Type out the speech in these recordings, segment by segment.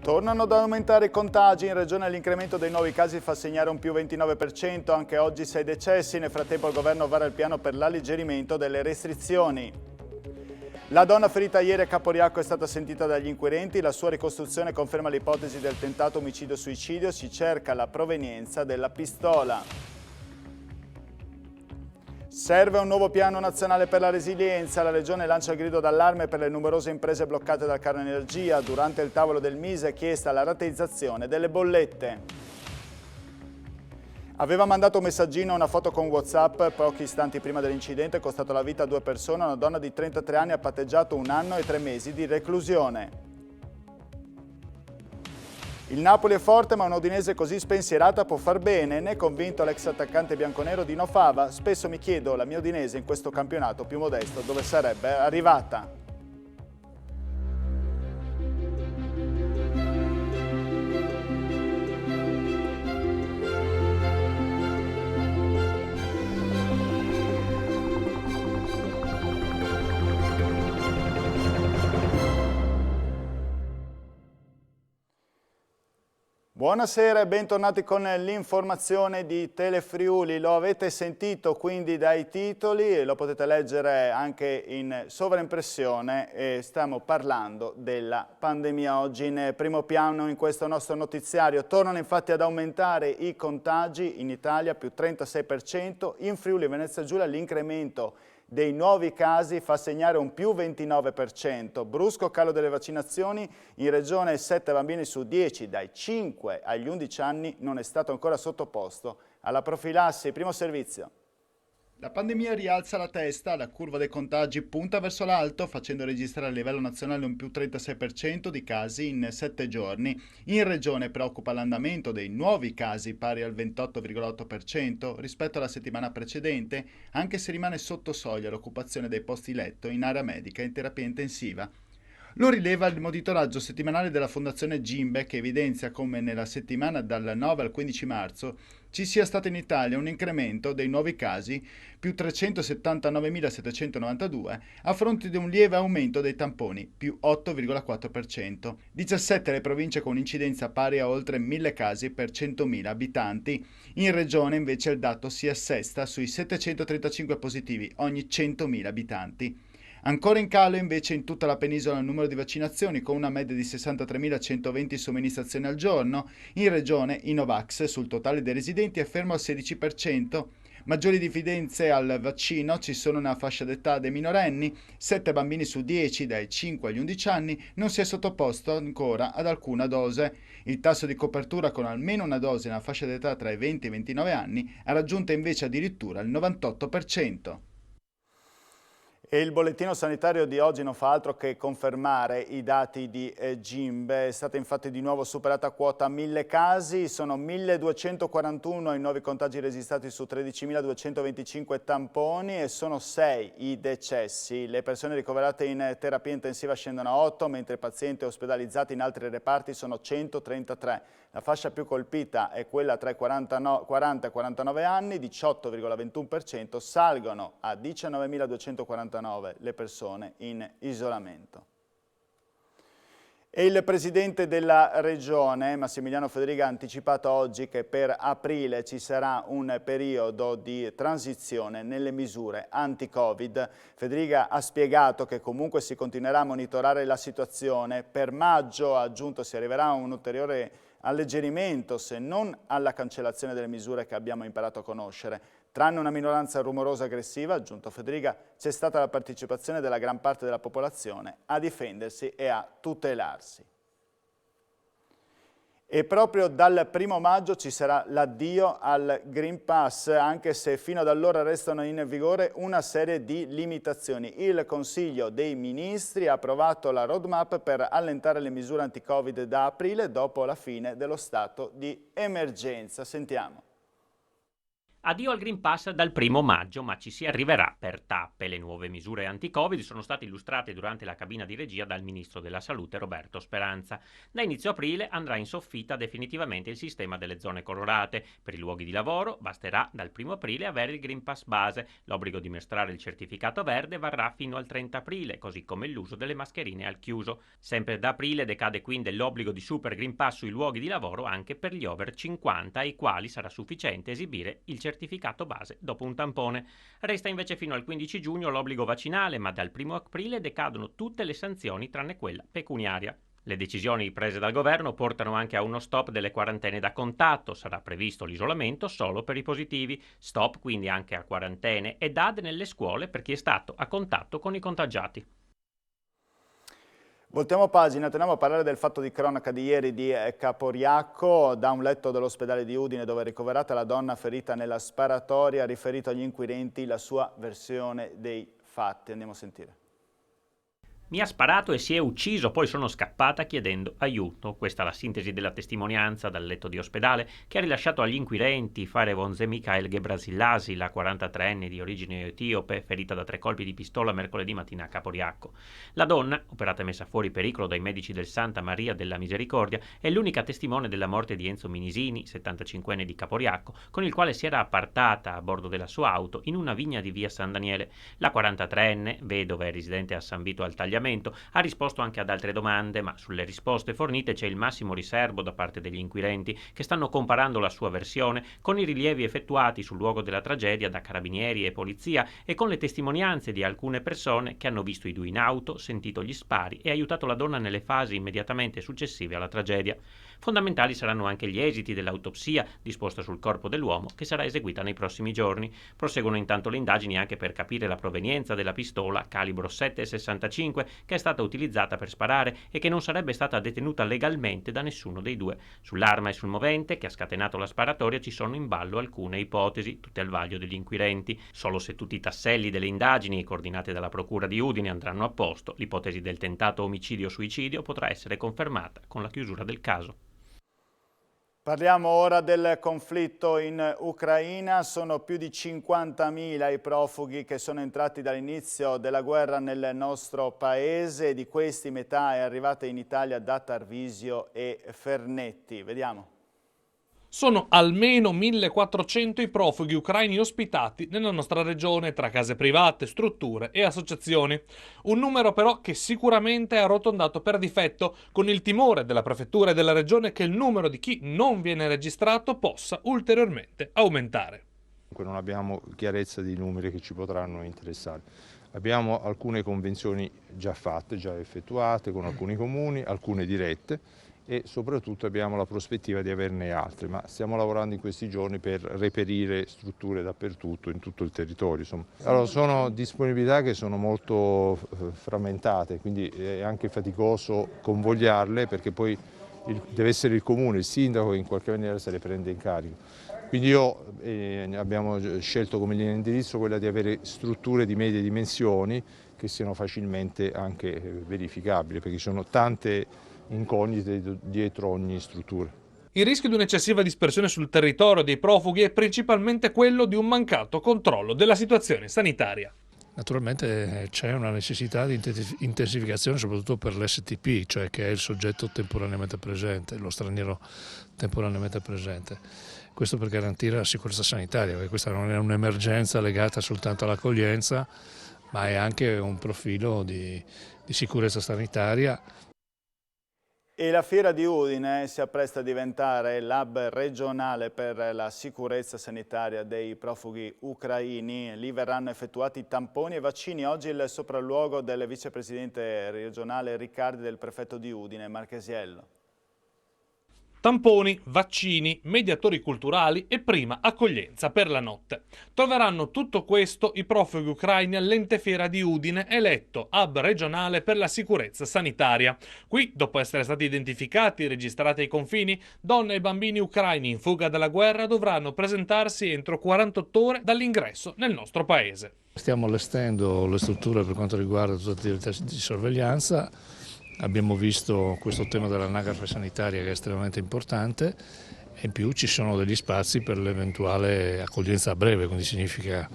Tornano ad aumentare i contagi, in regione l'incremento dei nuovi casi fa segnare un più 29%, anche oggi 6 decessi, nel frattempo il governo vara il piano per l'alleggerimento delle restrizioni. La donna ferita ieri a Caporiacco è stata sentita dagli inquirenti, la sua ricostruzione conferma l'ipotesi del tentato omicidio-suicidio, si cerca la provenienza della pistola. Serve un nuovo piano nazionale per la resilienza, la Regione lancia il grido d'allarme per le numerose imprese bloccate dal caro energia, durante il tavolo del Mise è chiesta la rateizzazione delle bollette. Aveva mandato un messaggino e una foto con WhatsApp pochi istanti prima dell'incidente, è costato la vita a 2 persone, una donna di 33 anni ha patteggiato 1 anno e 3 mesi di reclusione. Il Napoli è forte ma un'Udinese così spensierata può far bene, ne è convinto l'ex attaccante bianconero Dino Fava. Spesso mi chiedo la mia Udinese in questo campionato più modesto dove sarebbe arrivata. Buonasera e bentornati con l'informazione di Telefriuli. Lo avete sentito quindi dai titoli e lo potete leggere anche in sovraimpressione. Stiamo parlando della pandemia oggi in primo piano in questo nostro notiziario. Tornano infatti ad aumentare i contagi in Italia, più 36%. In Friuli Venezia Giulia l'incremento dei nuovi casi fa segnare un più 29%. Brusco calo delle vaccinazioni, in regione 7 bambini su 10 dai 5 agli 11 anni non è stato ancora sottoposto alla profilassi. Primo servizio. La pandemia rialza la testa, la curva dei contagi punta verso l'alto, facendo registrare a livello nazionale un più 36% di casi in 7 giorni. In regione preoccupa l'andamento dei nuovi casi, pari al 28,8% rispetto alla settimana precedente, anche se rimane sotto soglia l'occupazione dei posti letto in area medica e in terapia intensiva. Lo rileva il monitoraggio settimanale della Fondazione Gimbe, che evidenzia come nella settimana dal 9 al 15 marzo ci sia stato in Italia un incremento dei nuovi casi, più 379.792, a fronte di un lieve aumento dei tamponi, più 8,4%. 17 le province con incidenza pari a oltre 1.000 casi per 100.000 abitanti. In regione invece il dato si assesta sui 735 positivi ogni 100.000 abitanti. Ancora in calo invece in tutta la penisola il numero di vaccinazioni, con una media di 63.120 somministrazioni al giorno. In regione i Novax sul totale dei residenti è fermo al 16%. Maggiori diffidenze al vaccino ci sono nella fascia d'età dei minorenni, 7 bambini su 10 dai 5 agli 11 anni non si è sottoposto ancora ad alcuna dose. Il tasso di copertura con almeno una dose nella fascia d'età tra i 20 e i 29 anni ha raggiunto invece addirittura il 98%. E il bollettino sanitario di oggi non fa altro che confermare i dati di Gimbe. È stata infatti di nuovo superata quota 1.000 casi, sono 1.241 i nuovi contagi registrati su 13.225 tamponi e sono 6 i decessi. Le persone ricoverate in terapia intensiva scendono a 8, mentre i pazienti ospedalizzati in altri reparti sono 133. La fascia più colpita è quella tra i 40 e i 49 anni, 18,21%, salgono a 19.249 le persone in isolamento. E il presidente della regione, Massimiliano Federiga, ha anticipato oggi che per aprile ci sarà un periodo di transizione nelle misure anti-Covid. Federiga ha spiegato che comunque si continuerà a monitorare la situazione. Per maggio, ha aggiunto, si arriverà a un ulteriore alleggerimento, se non alla cancellazione delle misure che abbiamo imparato a conoscere. Tranne una minoranza rumorosa aggressiva, ha aggiunto Federiga, c'è stata la partecipazione della gran parte della popolazione a difendersi e a tutelarsi. E proprio dal 1° maggio ci sarà l'addio al Green Pass, anche se fino ad allora restano in vigore una serie di limitazioni. Il Consiglio dei Ministri ha approvato la roadmap per allentare le misure anti-Covid da aprile, dopo la fine dello stato di emergenza. Sentiamo. Addio al Green Pass dal 1° maggio, ma ci si arriverà per tappe. Le nuove misure anti-Covid sono state illustrate durante la cabina di regia dal ministro della Salute Roberto Speranza. Da inizio aprile andrà in soffitta definitivamente il sistema delle zone colorate. Per i luoghi di lavoro basterà dal 1° aprile avere il Green Pass base. L'obbligo di mostrare il certificato verde varrà fino al 30 aprile, così come l'uso delle mascherine al chiuso. Sempre da aprile decade quindi l'obbligo di Super Green Pass sui luoghi di lavoro anche per gli over 50, ai quali sarà sufficiente esibire il certificato base dopo un tampone. Resta invece fino al 15 giugno l'obbligo vaccinale, ma dal 1° aprile decadono tutte le sanzioni tranne quella pecuniaria. Le decisioni prese dal governo portano anche a uno stop delle quarantene da contatto. Sarà previsto l'isolamento solo per i positivi. Stop quindi anche a quarantene e DAD nelle scuole per chi è stato a contatto con i contagiati. Voltiamo pagina, torniamo a parlare del fatto di cronaca di ieri di Caporiacco. Da un letto dell'ospedale di Udine, dove è ricoverata la donna ferita nella sparatoria, ha riferito agli inquirenti la sua versione dei fatti. Andiamo a sentire. Mi ha sparato e si è ucciso, poi sono scappata chiedendo aiuto. Questa è la sintesi della testimonianza dal letto di ospedale che ha rilasciato agli inquirenti Fare Vonze Michael Gebrasillasi, la 43enne di origine etiope, ferita da 3 colpi di pistola mercoledì mattina a Caporiacco. La donna, operata e messa fuori pericolo dai medici del Santa Maria della Misericordia, è l'unica testimone della morte di Enzo Minisini, 75enne di Caporiacco, con il quale si era appartata a bordo della sua auto in una vigna di via San Daniele. La 43enne, vedova e residente a San Vito al Tagliamento, ha risposto anche ad altre domande, ma sulle risposte fornite c'è il massimo riservo da parte degli inquirenti, che stanno comparando la sua versione con i rilievi effettuati sul luogo della tragedia da carabinieri e polizia e con le testimonianze di alcune persone che hanno visto i due in auto, sentito gli spari e aiutato la donna nelle fasi immediatamente successive alla tragedia. Fondamentali saranno anche gli esiti dell'autopsia disposta sul corpo dell'uomo, che sarà eseguita nei prossimi giorni. Proseguono intanto le indagini anche per capire la provenienza della pistola calibro 7,65 che è stata utilizzata per sparare e che non sarebbe stata detenuta legalmente da nessuno dei due. Sull'arma e sul movente che ha scatenato la sparatoria ci sono in ballo alcune ipotesi, tutte al vaglio degli inquirenti. Solo se tutti i tasselli delle indagini coordinate dalla Procura di Udine andranno a posto, l'ipotesi del tentato omicidio-suicidio potrà essere confermata con la chiusura del caso. Parliamo ora del conflitto in Ucraina. Sono più di 50.000 i profughi che sono entrati dall'inizio della guerra nel nostro paese. Di questi metà è arrivata in Italia da Tarvisio e Fernetti. Vediamo. Sono almeno 1.400 i profughi ucraini ospitati nella nostra regione tra case private, strutture e associazioni. Un numero però che sicuramente è arrotondato per difetto, con il timore della prefettura e della regione che il numero di chi non viene registrato possa ulteriormente aumentare. Non abbiamo chiarezza dei numeri che ci potranno interessare. Abbiamo alcune convenzioni già fatte, già effettuate con alcuni comuni, alcune dirette, e soprattutto abbiamo la prospettiva di averne altre, ma stiamo lavorando in questi giorni per reperire strutture dappertutto, in tutto il territorio. Allora, sono disponibilità che sono molto frammentate, quindi è anche faticoso convogliarle, perché poi deve essere il comune, il sindaco, che in qualche maniera se le prende in carico. Quindi abbiamo scelto come linea di indirizzo quella di avere strutture di medie dimensioni che siano facilmente anche verificabili, perché ci sono tante incognite dietro ogni struttura. Il rischio di un'eccessiva dispersione sul territorio dei profughi è principalmente quello di un mancato controllo della situazione sanitaria. Naturalmente c'è una necessità di intensificazione soprattutto per l'STP, cioè che è il soggetto temporaneamente presente, lo straniero temporaneamente presente. Questo per garantire la sicurezza sanitaria, perché questa non è un'emergenza legata soltanto all'accoglienza, ma è anche un profilo di sicurezza sanitaria. E la Fiera di Udine si appresta a diventare l'hub regionale per la sicurezza sanitaria dei profughi ucraini. Lì verranno effettuati tamponi e vaccini. Oggi il sopralluogo del vicepresidente regionale Riccardi e del prefetto di Udine, Marchesiello. Tamponi, vaccini, mediatori culturali e prima accoglienza per la notte. Troveranno tutto questo i profughi ucraini all'Ente Fiera di Udine, eletto hub regionale per la sicurezza sanitaria. Qui, dopo essere stati identificati e registrati ai confini, donne e bambini ucraini in fuga dalla guerra dovranno presentarsi entro 48 ore dall'ingresso nel nostro paese. Stiamo allestendo le strutture per quanto riguarda tutte le attività di sorveglianza. Abbiamo visto questo tema dell'anagrafe sanitaria che è estremamente importante e in più ci sono degli spazi per l'eventuale accoglienza a breve, quindi significa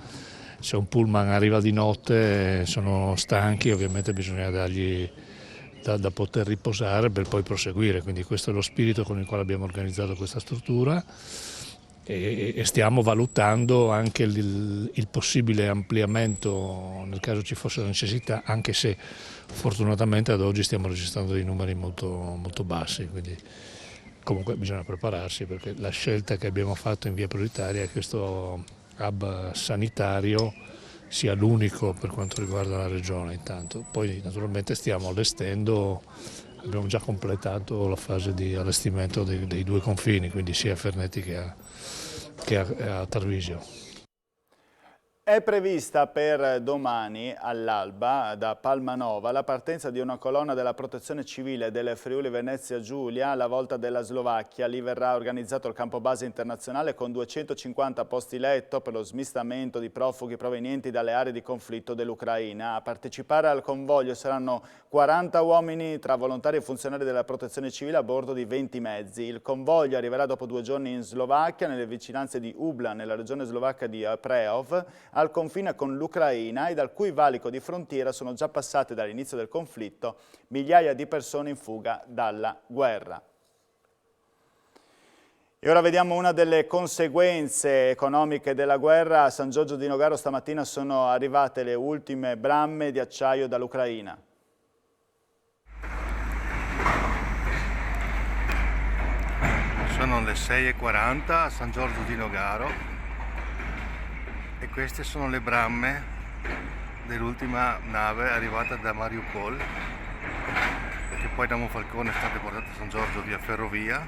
se un pullman arriva di notte, sono stanchi, ovviamente bisogna dargli da poter riposare per poi proseguire, quindi questo è lo spirito con il quale abbiamo organizzato questa struttura e stiamo valutando anche il possibile ampliamento nel caso ci fosse la necessità, anche se fortunatamente ad oggi stiamo registrando dei numeri molto, molto bassi, quindi comunque bisogna prepararsi perché la scelta che abbiamo fatto in via prioritaria è che questo hub sanitario sia l'unico per quanto riguarda la regione intanto. Poi naturalmente stiamo allestendo, abbiamo già completato la fase di allestimento dei due confini, quindi sia a Ferneti che a Tarvisio. È prevista per domani all'alba da Palmanova la partenza di una colonna della Protezione Civile del Friuli Venezia Giulia alla volta della Slovacchia. Lì verrà organizzato il campo base internazionale con 250 posti letto per lo smistamento di profughi provenienti dalle aree di conflitto dell'Ucraina. A partecipare al convoglio saranno 40 uomini tra volontari e funzionari della Protezione Civile a bordo di 20 mezzi. Il convoglio arriverà dopo 2 giorni in Slovacchia, nelle vicinanze di Ubla, nella regione slovacca di Preov, al confine con l'Ucraina e dal cui valico di frontiera sono già passate dall'inizio del conflitto migliaia di persone in fuga dalla guerra. E ora vediamo una delle conseguenze economiche della guerra. A San Giorgio di Nogaro stamattina sono arrivate le ultime bramme di acciaio dall'Ucraina. Sono le 6:40 a San Giorgio di Nogaro. E queste sono le bramme dell'ultima nave arrivata da Mariupol, che poi da Monfalcone è stata portata a San Giorgio via ferrovia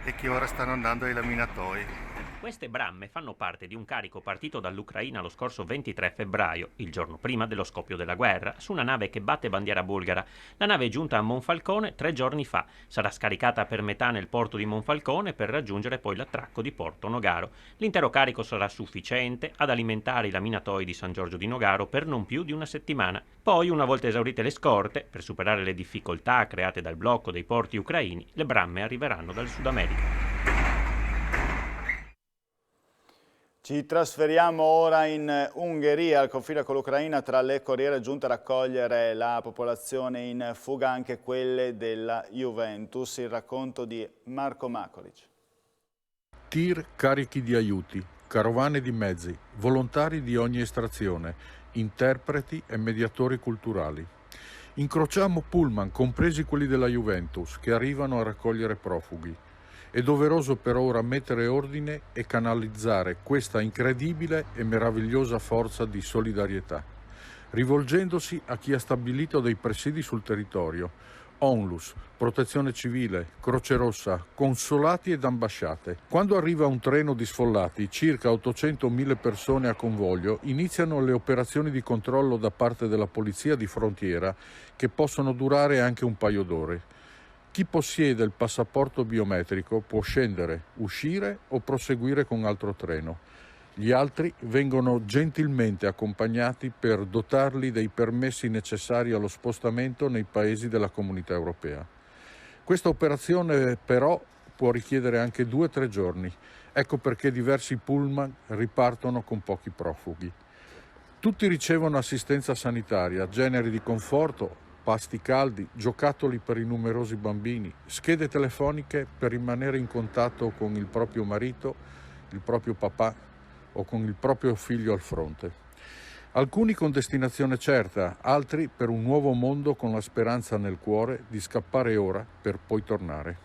e che ora stanno andando ai laminatoi. Queste bramme fanno parte di un carico partito dall'Ucraina lo scorso 23 febbraio, il giorno prima dello scoppio della guerra, su una nave che batte bandiera bulgara. La nave è giunta a Monfalcone 3 giorni fa. Sarà scaricata per metà nel porto di Monfalcone per raggiungere poi l'attracco di Porto Nogaro. L'intero carico sarà sufficiente ad alimentare i laminatoi di San Giorgio di Nogaro per non più di una settimana. Poi, una volta esaurite le scorte, per superare le difficoltà create dal blocco dei porti ucraini, le bramme arriveranno dal Sud America. Ci trasferiamo ora in Ungheria, al confine con l'Ucraina. Tra le corriere giunte a raccogliere la popolazione in fuga, anche quelle della Juventus. Il racconto di Marco Macolic. Tir carichi di aiuti, carovane di mezzi, volontari di ogni estrazione, interpreti e mediatori culturali. Incrociamo pullman, compresi quelli della Juventus, che arrivano a raccogliere profughi. È doveroso per ora mettere ordine e canalizzare questa incredibile e meravigliosa forza di solidarietà, rivolgendosi a chi ha stabilito dei presidi sul territorio, ONLUS, Protezione Civile, Croce Rossa, consolati ed ambasciate. Quando arriva un treno di sfollati, circa 800.000 persone a convoglio, iniziano le operazioni di controllo da parte della polizia di frontiera che possono durare anche un paio d'ore. Chi possiede il passaporto biometrico può scendere, uscire o proseguire con altro treno. Gli altri vengono gentilmente accompagnati per dotarli dei permessi necessari allo spostamento nei paesi della Comunità Europea. Questa operazione però può richiedere anche 2 o 3 giorni. Ecco perché diversi pullman ripartono con pochi profughi. Tutti ricevono assistenza sanitaria, generi di conforto, pasti caldi, giocattoli per i numerosi bambini, schede telefoniche per rimanere in contatto con il proprio marito, il proprio papà o con il proprio figlio al fronte. Alcuni con destinazione certa, altri per un nuovo mondo con la speranza nel cuore di scappare ora per poi tornare.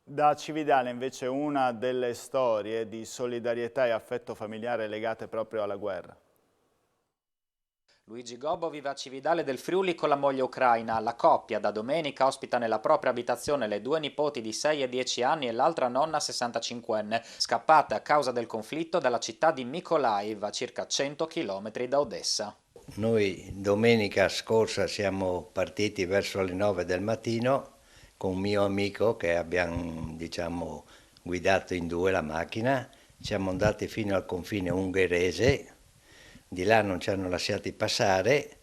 Da Cividale invece una delle storie di solidarietà e affetto familiare legate proprio alla guerra. Luigi Gobbo vive a Cividale del Friuli con la moglie ucraina. La coppia da domenica ospita nella propria abitazione le 2 nipoti di 6 e 10 anni e l'altra nonna 65enne, scappate a causa del conflitto dalla città di Mykolaiv, a circa 100 km da Odessa. Noi domenica scorsa siamo partiti verso le 9 del mattino con un mio amico che abbiamo guidato in 2 la macchina. Siamo andati fino al confine ungherese. Di là non ci hanno lasciati passare,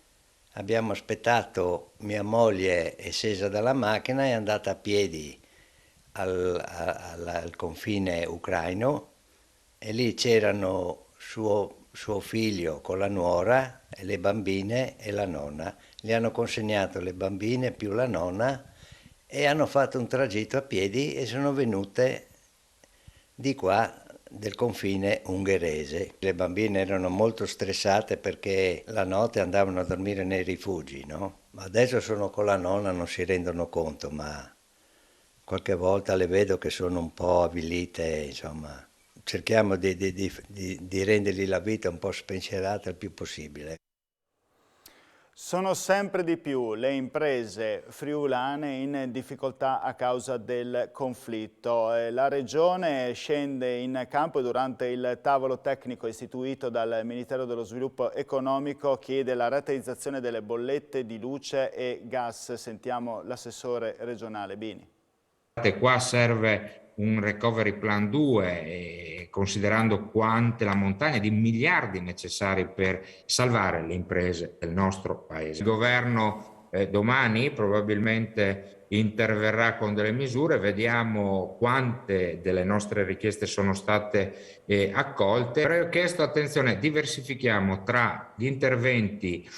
abbiamo aspettato, mia moglie è scesa dalla macchina e è andata a piedi al confine ucraino e lì c'erano suo figlio con la nuora e le bambine e la nonna. Gli hanno consegnato le bambine più la nonna e hanno fatto un tragitto a piedi e sono venute di qua del confine ungherese. Le bambine erano molto stressate perché la notte andavano a dormire nei rifugi, no? Ma adesso sono con la nonna, non si rendono conto, ma qualche volta le vedo che sono un po' avvilite, insomma. Cerchiamo di rendergli la vita un po' spensierata il più possibile. Sono sempre di più le imprese friulane in difficoltà a causa del conflitto. La Regione scende in campo e durante il tavolo tecnico istituito dal Ministero dello Sviluppo Economico chiede la rateizzazione delle bollette di luce e gas. Sentiamo l'assessore regionale Bini. Qua serve un recovery plan 2, considerando quante la montagna di miliardi necessari per salvare le imprese del nostro paese. Il governo domani probabilmente interverrà con delle misure, vediamo quante delle nostre richieste sono state accolte. Però ho chiesto attenzione, diversifichiamo tra gli interventi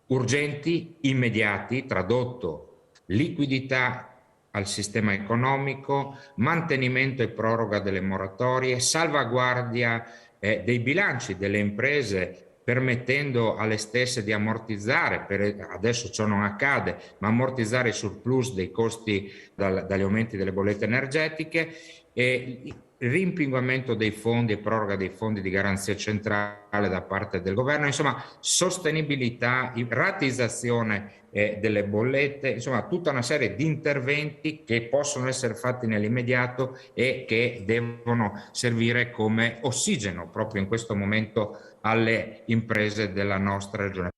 urgenti, immediati, tradotto liquidità al sistema economico, mantenimento e proroga delle moratorie, salvaguardia dei bilanci delle imprese, permettendo alle stesse di ammortizzare, adesso ciò non accade, ma ammortizzare il surplus dei costi dagli aumenti delle bollette energetiche, e rimpinguamento dei fondi e proroga dei fondi di garanzia centrale da parte del governo, insomma sostenibilità, rateizzazione delle bollette, insomma tutta una serie di interventi che possono essere fatti nell'immediato e che devono servire come ossigeno proprio in questo momento alle imprese della nostra regione.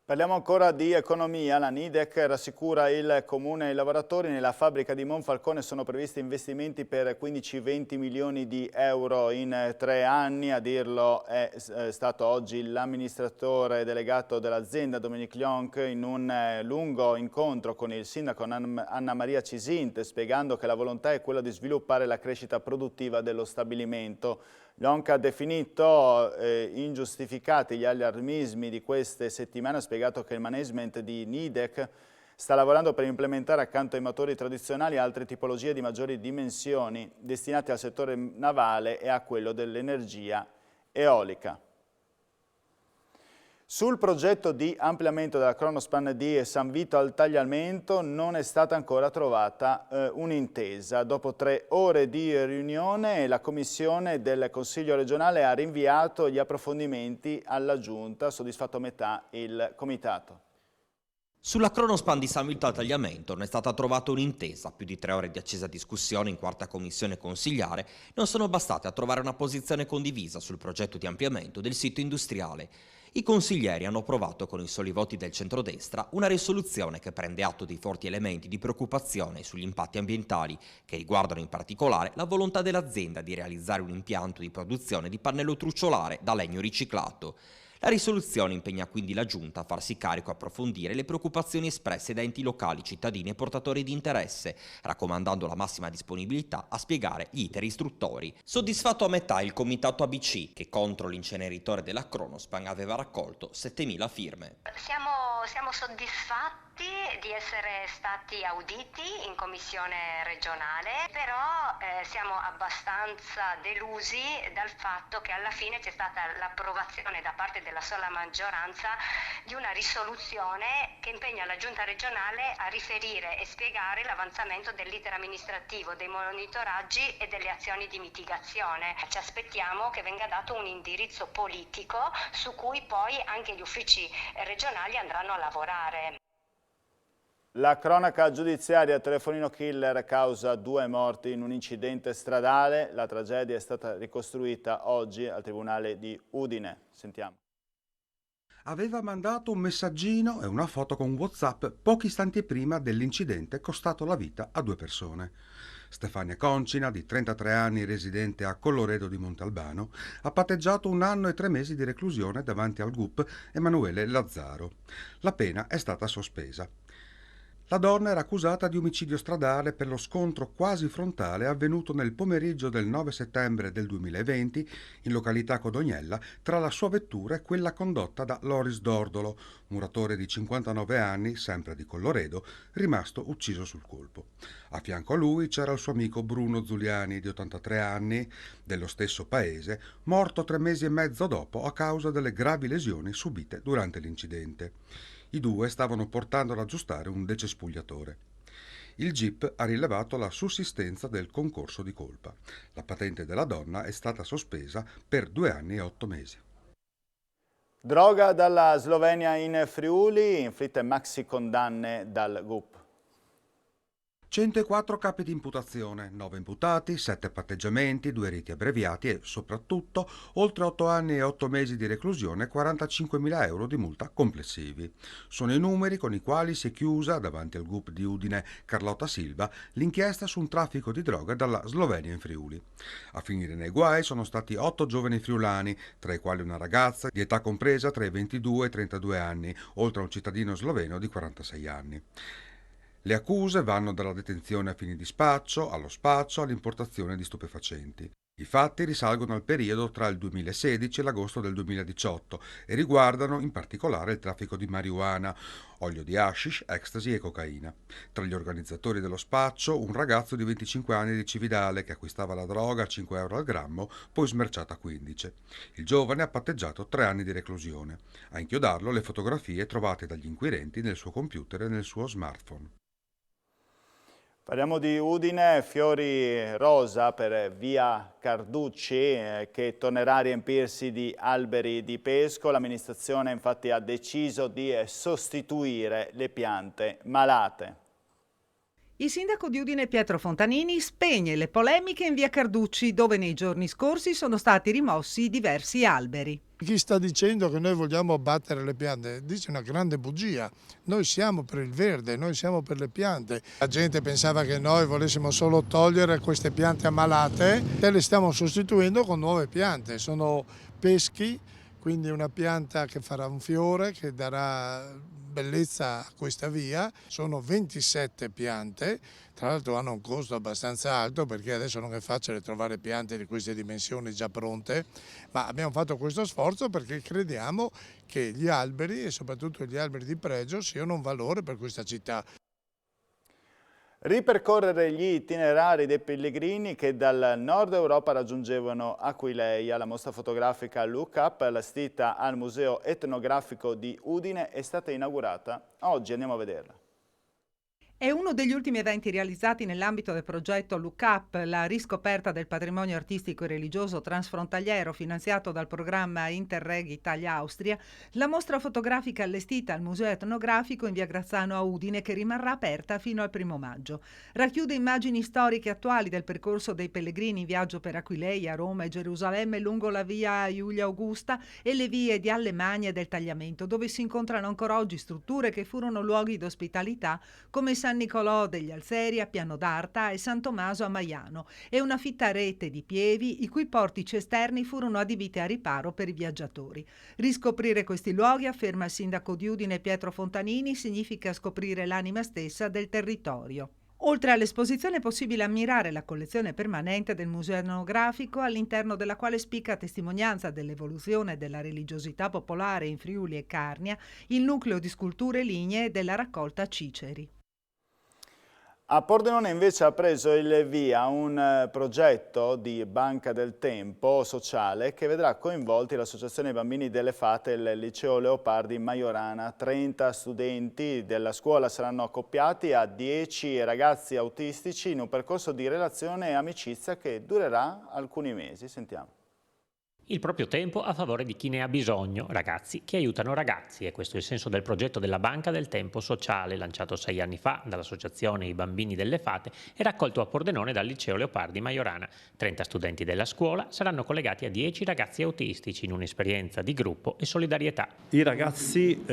Parliamo ancora di economia. La Nidec rassicura il comune e i lavoratori. Nella fabbrica di Monfalcone sono previsti investimenti per 15-20 milioni di euro in 3 anni. A dirlo è stato oggi l'amministratore delegato dell'azienda Dominic Lionc in un lungo incontro con il sindaco Anna Maria Cisint, spiegando che la volontà è quella di sviluppare la crescita produttiva dello stabilimento. Lionc ha definito ingiustificati gli allarmismi di queste settimane, ha spiegato che il management di Nidec sta lavorando per implementare accanto ai motori tradizionali altre tipologie di maggiori dimensioni destinate al settore navale e a quello dell'energia eolica. Sul progetto di ampliamento della Kronospan di San Vito al Tagliamento non è stata ancora trovata un'intesa. Dopo 3 ore di riunione la Commissione del Consiglio regionale ha rinviato gli approfondimenti alla Giunta, soddisfatto a metà il Comitato. Sulla Kronospan di San Vito al Tagliamento non è stata trovata un'intesa. Più di 3 ore di accesa discussione in 4ª commissione consigliare non sono bastate a trovare una posizione condivisa sul progetto di ampliamento del sito industriale. I consiglieri hanno approvato con i soli voti del centrodestra una risoluzione che prende atto dei forti elementi di preoccupazione sugli impatti ambientali, che riguardano in particolare la volontà dell'azienda di realizzare un impianto di produzione di pannello trucciolare da legno riciclato. La risoluzione impegna quindi la Giunta a farsi carico e approfondire le preoccupazioni espresse da enti locali, cittadini e portatori di interesse, raccomandando la massima disponibilità a spiegare gli iter istruttori. Soddisfatto a metà il comitato ABC, che contro l'inceneritore della Kronospan aveva raccolto 7.000 firme. Siamo soddisfatti di essere stati auditi in commissione regionale, però siamo abbastanza delusi dal fatto che alla fine c'è stata l'approvazione da parte della sola maggioranza di una risoluzione che impegna la Giunta regionale a riferire e spiegare l'avanzamento dell'iter amministrativo, dei monitoraggi e delle azioni di mitigazione. Ci aspettiamo che venga dato un indirizzo politico su cui poi anche gli uffici regionali andranno a lavorare. La cronaca giudiziaria, telefonino killer causa 2 morti in un incidente stradale. La tragedia è stata ricostruita oggi al Tribunale di Udine. Sentiamo. Aveva mandato un messaggino e una foto con WhatsApp pochi istanti prima dell'incidente costato la vita a 2 persone. Stefania Concina, di 33 anni, residente a Colloredo di Montalbano, ha patteggiato 1 anno e 3 mesi di reclusione davanti al GUP Emanuele Lazzaro. La pena è stata sospesa. La donna era accusata di omicidio stradale per lo scontro quasi frontale avvenuto nel pomeriggio del 9 settembre del 2020 in località Codognella tra la sua vettura e quella condotta da Loris Dordolo, muratore di 59 anni, sempre di Colloredo, rimasto ucciso sul colpo. A fianco a lui c'era il suo amico Bruno Zuliani, di 83 anni, dello stesso paese, morto 3 mesi e mezzo dopo a causa delle gravi lesioni subite durante l'incidente. I due stavano portando ad aggiustare un decespugliatore. Il GIP ha rilevato la sussistenza del concorso di colpa. La patente della donna è stata sospesa per 2 anni e 8 mesi. Droga dalla Slovenia in Friuli, inflitte maxi condanne dal GUP. 104 capi di imputazione, 9 imputati, 7 patteggiamenti, 2 riti abbreviati e, soprattutto, oltre 8 anni e 8 mesi di reclusione e 45.000 euro di multa complessivi. Sono i numeri con i quali si è chiusa, davanti al GUP di Udine Carlotta Silva, l'inchiesta su un traffico di droga dalla Slovenia in Friuli. A finire nei guai sono stati 8 giovani friulani, tra i quali una ragazza di età compresa tra i 22 e i 32 anni, oltre a un cittadino sloveno di 46 anni. Le accuse vanno dalla detenzione a fini di spaccio, allo spaccio, all'importazione di stupefacenti. I fatti risalgono al periodo tra il 2016 e l'agosto del 2018 e riguardano in particolare il traffico di marijuana, olio di hashish, ecstasy e cocaina. Tra gli organizzatori dello spaccio un ragazzo di 25 anni di Cividale che acquistava la droga a 5 euro al grammo, poi smerciata a 15. Il giovane ha patteggiato 3 anni di reclusione. A inchiodarlo le fotografie trovate dagli inquirenti nel suo computer e nel suo smartphone. Parliamo di Udine, fiori rosa per via Carducci che tornerà a riempirsi di alberi di pesco. L'amministrazione infatti ha deciso di sostituire le piante malate. Il sindaco di Udine Pietro Fontanini spegne le polemiche in via Carducci, dove nei giorni scorsi sono stati rimossi diversi alberi. Chi sta dicendo che noi vogliamo abbattere le piante dice una grande bugia. Noi siamo per il verde, noi siamo per le piante. La gente pensava che noi volessimo solo togliere queste piante ammalate e le stiamo sostituendo con nuove piante. Sono peschi, quindi una pianta che farà un fiore, che darà bellezza a questa via. Sono 27 piante, tra l'altro hanno un costo abbastanza alto perché adesso non è facile trovare piante di queste dimensioni già pronte, ma abbiamo fatto questo sforzo perché crediamo che gli alberi e soprattutto gli alberi di pregio siano un valore per questa città. Ripercorrere gli itinerari dei pellegrini che dal nord Europa raggiungevano Aquileia. La mostra fotografica Look Up, allestita al Museo Etnografico di Udine, è stata inaugurata oggi. Andiamo a vederla. È uno degli ultimi eventi realizzati nell'ambito del progetto Look Up, la riscoperta del patrimonio artistico e religioso transfrontaliero finanziato dal programma Interreg Italia-Austria. La mostra fotografica allestita al Museo Etnografico in via Grazzano a Udine, che rimarrà aperta fino al 1 maggio. Racchiude immagini storiche attuali del percorso dei pellegrini in viaggio per Aquileia, Roma e Gerusalemme lungo la via Iulia Augusta e le vie di Allemagna e del Tagliamento, dove si incontrano ancora oggi strutture che furono luoghi d'ospitalità come San Nicolò degli Alzeri a Piano d'Arta e San Tommaso a Maiano, e una fitta rete di pievi i cui portici esterni furono adibiti a riparo per i viaggiatori. Riscoprire questi luoghi, afferma il sindaco di Udine Pietro Fontanini, significa scoprire l'anima stessa del territorio. Oltre all'esposizione è possibile ammirare la collezione permanente del Museo Etnografico, all'interno della quale spicca testimonianza dell'evoluzione della religiosità popolare in Friuli e Carnia, il nucleo di sculture lignee della raccolta Ciceri. A Pordenone invece ha preso il via un progetto di Banca del Tempo sociale che vedrà coinvolti l'Associazione Bambini delle Fate e il Liceo Leopardi Majorana. 30 studenti della scuola saranno accoppiati a 10 ragazzi autistici in un percorso di relazione e amicizia che durerà alcuni mesi. Sentiamo. Il proprio tempo a favore di chi ne ha bisogno, ragazzi che aiutano ragazzi, e questo è il senso del progetto della Banca del Tempo Sociale, lanciato 6 anni fa dall'Associazione I Bambini delle Fate e raccolto a Pordenone dal Liceo Leopardi Majorana. 30 studenti della scuola saranno collegati a 10 ragazzi autistici in un'esperienza di gruppo e solidarietà. I ragazzi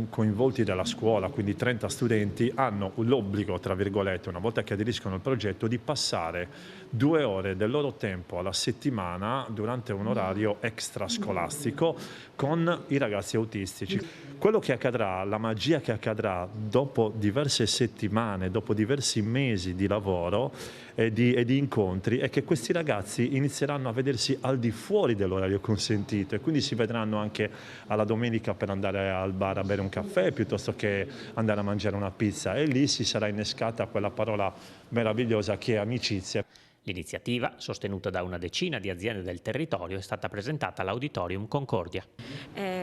coinvolti dalla scuola, quindi 30 studenti, hanno l'obbligo, tra virgolette, una volta che aderiscono al progetto, di passare 2 ore del loro tempo alla settimana durante un orario orario extrascolastico con i ragazzi autistici. Quello che accadrà, la magia che accadrà dopo diverse settimane, dopo diversi mesi di lavoro e di incontri, è che questi ragazzi inizieranno a vedersi al di fuori dell'orario consentito e quindi si vedranno anche alla domenica per andare al bar a bere un caffè piuttosto che andare a mangiare una pizza, e lì si sarà innescata quella parola meravigliosa che è amicizia. L'iniziativa, sostenuta da una decina di aziende del territorio, è stata presentata all'Auditorium Concordia.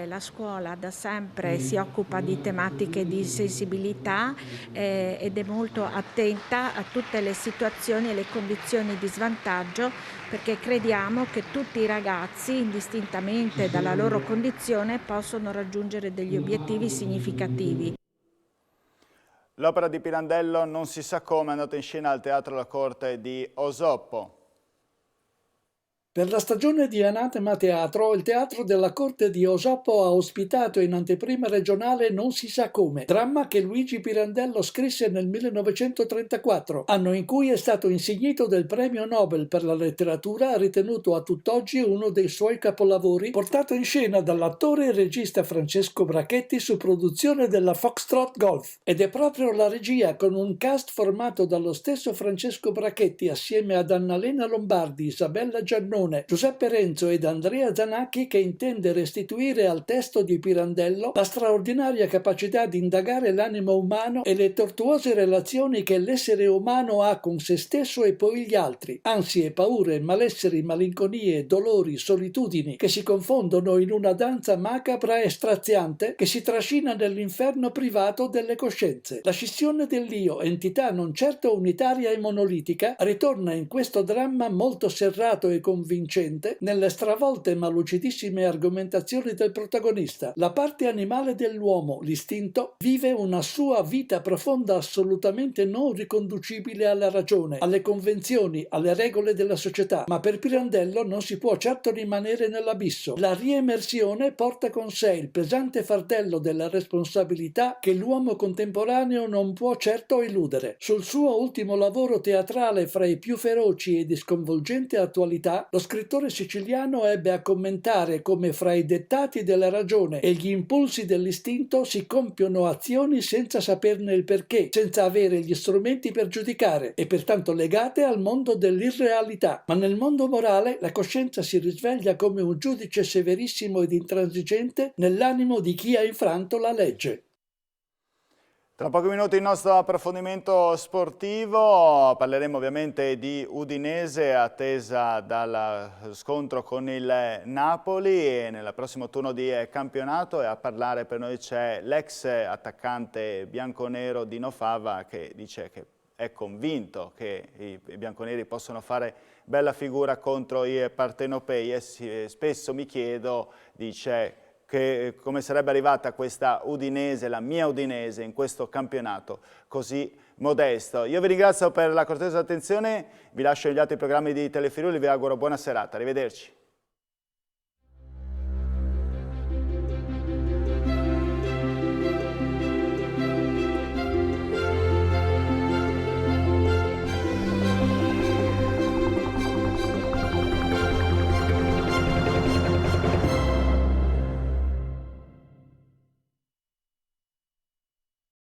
La scuola da sempre si occupa di tematiche di sensibilità ed è molto attenta a tutte le situazioni e le condizioni di svantaggio, perché crediamo che tutti i ragazzi, indistintamente dalla loro condizione, possono raggiungere degli obiettivi significativi. L'opera di Pirandello Non si sa come è andata in scena al Teatro La Corte di Osoppo. Per la stagione di Anatema Teatro, il Teatro della Corte di Osoppo ha ospitato in anteprima regionale Non si sa come, dramma che Luigi Pirandello scrisse nel 1934, anno in cui è stato insignito del Premio Nobel per la letteratura, ritenuto a tutt'oggi uno dei suoi capolavori, portato in scena dall'attore e regista Francesco Brachetti su produzione della Foxtrot Golf. Ed è proprio la regia, con un cast formato dallo stesso Francesco Brachetti assieme ad Annalena Lombardi, Isabella Giannone, Giuseppe Renzo ed Andrea Zanacchi, che intende restituire al testo di Pirandello la straordinaria capacità di indagare l'animo umano e le tortuose relazioni che l'essere umano ha con se stesso e poi gli altri, ansie, paure, malesseri, malinconie, dolori, solitudini, che si confondono in una danza macabra e straziante che si trascina nell'inferno privato delle coscienze. La scissione dell'io, entità non certo unitaria e monolitica, ritorna in questo dramma molto serrato e convincente nelle stravolte ma lucidissime argomentazioni del protagonista. La parte animale dell'uomo, l'istinto, vive una sua vita profonda assolutamente non riconducibile alla ragione, alle convenzioni, alle regole della società, ma per Pirandello non si può certo rimanere nell'abisso. La riemersione porta con sé il pesante fardello della responsabilità che l'uomo contemporaneo non può certo eludere. Sul suo ultimo lavoro teatrale fra i più feroci e di sconvolgente attualità, lo scrittore siciliano ebbe a commentare come fra i dettati della ragione e gli impulsi dell'istinto si compiono azioni senza saperne il perché, senza avere gli strumenti per giudicare e pertanto legate al mondo dell'irrealità. Ma nel mondo morale la coscienza si risveglia come un giudice severissimo ed intransigente nell'animo di chi ha infranto la legge. Tra pochi minuti il nostro approfondimento sportivo, parleremo ovviamente di Udinese attesa dal scontro con il Napoli e nel prossimo turno di campionato, e a parlare per noi c'è l'ex attaccante bianconero Dino Fava, che dice che è convinto che i bianconeri possono fare bella figura contro i partenopei e spesso mi chiedo, dice, che come sarebbe arrivata questa Udinese, la mia Udinese, in questo campionato così modesto. Io vi ringrazio per la cortese attenzione, vi lascio gli altri programmi di Telefriuli, vi auguro buona serata, arrivederci.